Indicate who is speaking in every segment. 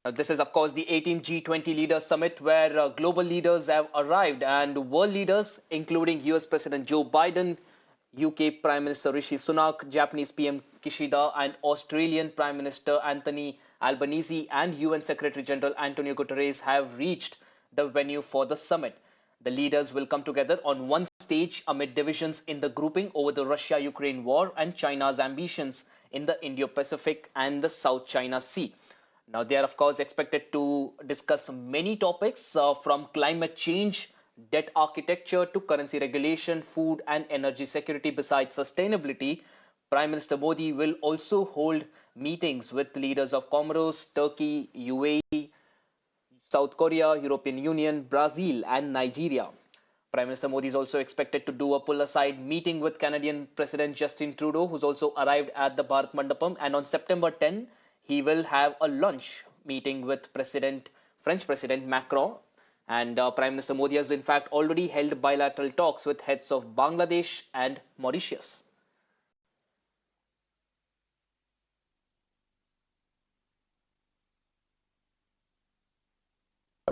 Speaker 1: This is, of course, the 18th G20 Leaders Summit where global leaders have arrived and world leaders, including US President Joe Biden, UK Prime Minister Rishi Sunak, Japanese PM Kishida, and Australian Prime Minister Anthony Albanese and UN Secretary General Antonio Guterres have reached the venue for the summit. The leaders will come together on one stage amid divisions in the grouping over the Russia-Ukraine war and China's ambitions in the Indo-Pacific and the South China Sea. Now, they are, of course, expected to discuss many topics from climate change, debt architecture to currency regulation, food and energy security. Besides sustainability, Prime Minister Modi will also hold meetings with leaders of Comoros, Turkey, UAE, South Korea, European Union, Brazil and Nigeria. Prime Minister Modi is also expected to do a pull-aside meeting with Canadian President Justin Trudeau, who's also arrived at the Bharat Mandapam. And on September 10, he will have a lunch meeting with French President Macron. And Prime Minister Modi has in fact already held bilateral talks with heads of Bangladesh and Mauritius.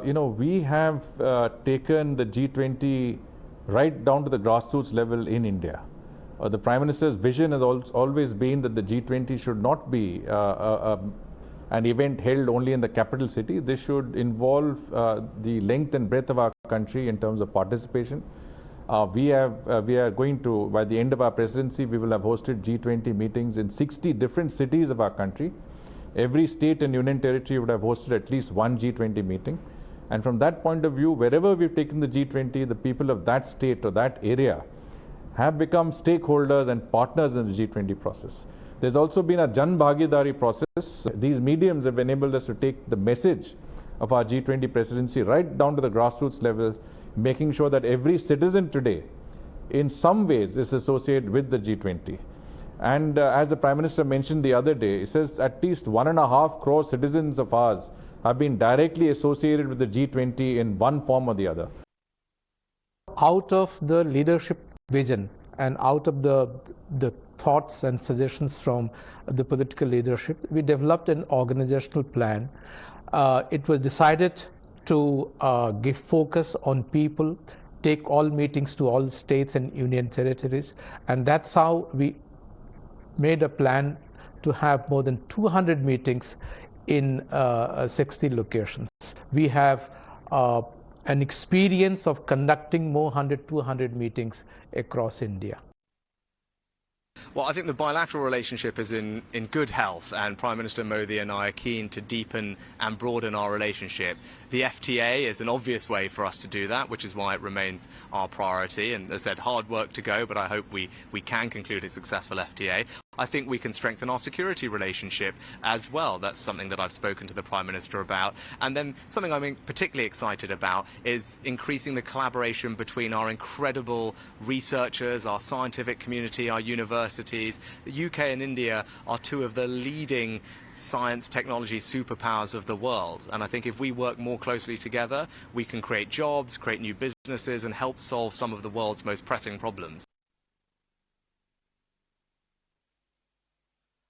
Speaker 2: We have taken the G20 right down to the grassroots level in India. The Prime Minister's vision has always been that the G20 should not be an event held only in the capital city. This should involve the length and breadth of our country in terms of participation. We are going to, by the end of our presidency, we will have hosted G20 meetings in 60 different cities of our country. Every state and union territory would have hosted at least one G20 meeting. And from that point of view, wherever we've taken the G20, the people of that state or that area have become stakeholders and partners in the G20 process. There's also been a Jan Bhagidari process. These mediums have enabled us to take the message of our G20 presidency right down to the grassroots level, making sure that every citizen today, in some ways, is associated with the G20. And as the Prime Minister mentioned the other day, he says at least 1.5 crore citizens of ours have been directly associated with the G20 in one form or the other.
Speaker 3: Out of the leadership vision and out of the thoughts and suggestions from the political leadership, we developed an organizational plan. It was decided to give focus on people, take all meetings to all states and union territories, and that's how we made a plan to have more than 200 meetings in 60 locations. We have an experience of conducting more 200 meetings across India.
Speaker 4: Well, I think the bilateral relationship is in good health, and Prime Minister Modi and I are keen to deepen and broaden our relationship. The FTA is an obvious way for us to do that, which is why it remains our priority. And as I said, hard work to go, but I hope we can conclude a successful FTA. I think we can strengthen our security relationship as well. That's something that I've spoken to the Prime Minister about. And then something I'm particularly excited about is increasing the collaboration between our incredible researchers, our scientific community, our universities. The UK and India are two of the leading science technology superpowers of the world. And I think if we work more closely together, we can create jobs, create new businesses, and help solve some of the world's most pressing problems.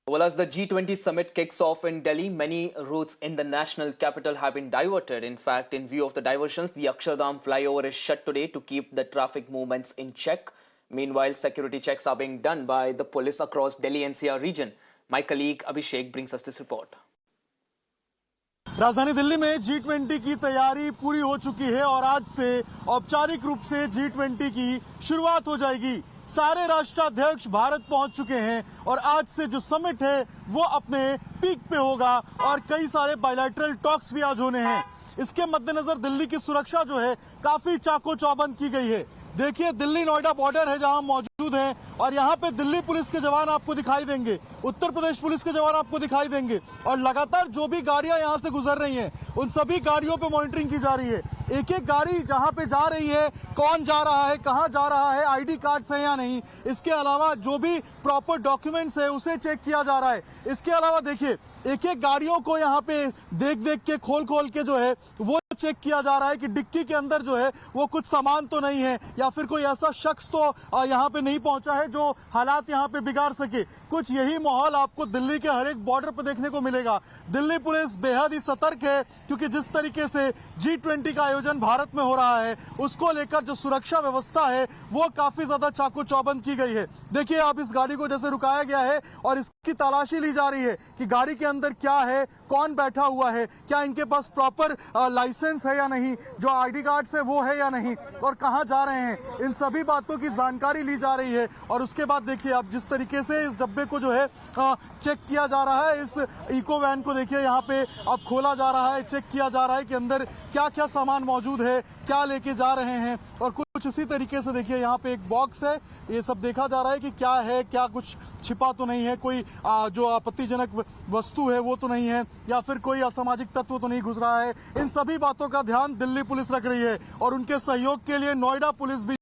Speaker 1: Well, as the G20 summit kicks off in Delhi, many routes in the national capital have been diverted. In fact, in view of the diversions, the Akshardham flyover is shut today to keep the traffic movements in check. Meanwhile, security checks are being done by the police across Delhi NCR region. My colleague Abhishek brings us this report.
Speaker 5: राजधानी दिल्ली में G20 की तैयारी पूरी हो चुकी है और आज से औपचारिक रूप से G20 की शुरुआत हो जाएगी। सारे राष्ट्राध्यक्ष भारत पहुंच चुके हैं और आज से जो समिट है वो अपने पीक पे होगा और कई सारे बायलैटरल टॉक्स भी आज होने हैं। इसके मद्देनजर दिल्ली की सुरक्षा जो है काफी चाको चौबंद की गई है। देखिए, दिल्ली नोएडा बॉर्डर है जहां मौजूद हैं और यहां पे दिल्ली पुलिस के जवान आपको दिखाई देंगे, उत्तर प्रदेश पुलिस के जवान आपको दिखाई देंगे और लगातार जो भी गाड़ियां यहां से गुजर रही हैं उन सभी गाड़ियों पे मॉनिटरिंग की जा रही है। एक एक गाड़ी जहां पे जा रही है, कौन जा रहा है, कहां जा रहा है, आईडी कार्ड्स है या नहीं, इसके अलावा जो भी प्रॉपर डॉक्यूमेंट्स है उसे चेक किया जा रहा है। इसके अलावा देखिए एक एक गाड़ियों को यहाँ पे देख देख के खोल के जो है वो चेक किया जा रहा है कि डिक्की के अंदर जो है वो कुछ सामान तो नहीं है या फिर कोई ऐसा शख्स तो यहाँ पे नहीं पहुंचा है जो हालात यहाँ पे बिगाड़ सके। कुछ यही माहौल आपको दिल्ली के हर एक बॉर्डर पर देखने को मिलेगा। दिल्ली पुलिस बेहद ही सतर्क है क्योंकि जिस तरीके से G20 का आयोजन भारत में हो रहा है उसको लेकर जो सुरक्षा व्यवस्था है वो काफी ज्यादा चाकू चौबंद की गई है। देखिए अब इस गाड़ी को जैसे रुकाया गया है और इसकी तलाशी ली जा रही है कि गाड़ी के अंदर क्या है, कौन बैठा हुआ है, क्या इनके पास प्रॉपर लाइसेंस है या नहीं, जो आईडी कार्ड्स है वो है या नहीं, और कहां जा रहे हैं, इन सभी बातों की जानकारी ली जा रही है। और उसके बाद देखिए अब जिस तरीके से इस डब्बे को जो है चेक किया जा रहा है, इस इको वैन को देखिए यहाँ पे अब खोला जा रहा है, चेक किया जा रहा है कि अंदर क्या क्या सामान मौजूद है, क्या लेके जा रहे हैं। और कुछ इसी तरीके से देखिए यहाँ पे एक बॉक्स है, ये सब देखा जा रहा है कि क्या है, क्या कुछ छिपा तो नहीं है, कोई जो आपत्तिजनक वस्तु है वो तो नहीं है या फिर कोई असामाजिक तत्व तो नहीं घुस रहा है। इन सभी बातों का ध्यान दिल्ली पुलिस रख रही है और उनके सहयोग के लिए नोएडा पुलिस भी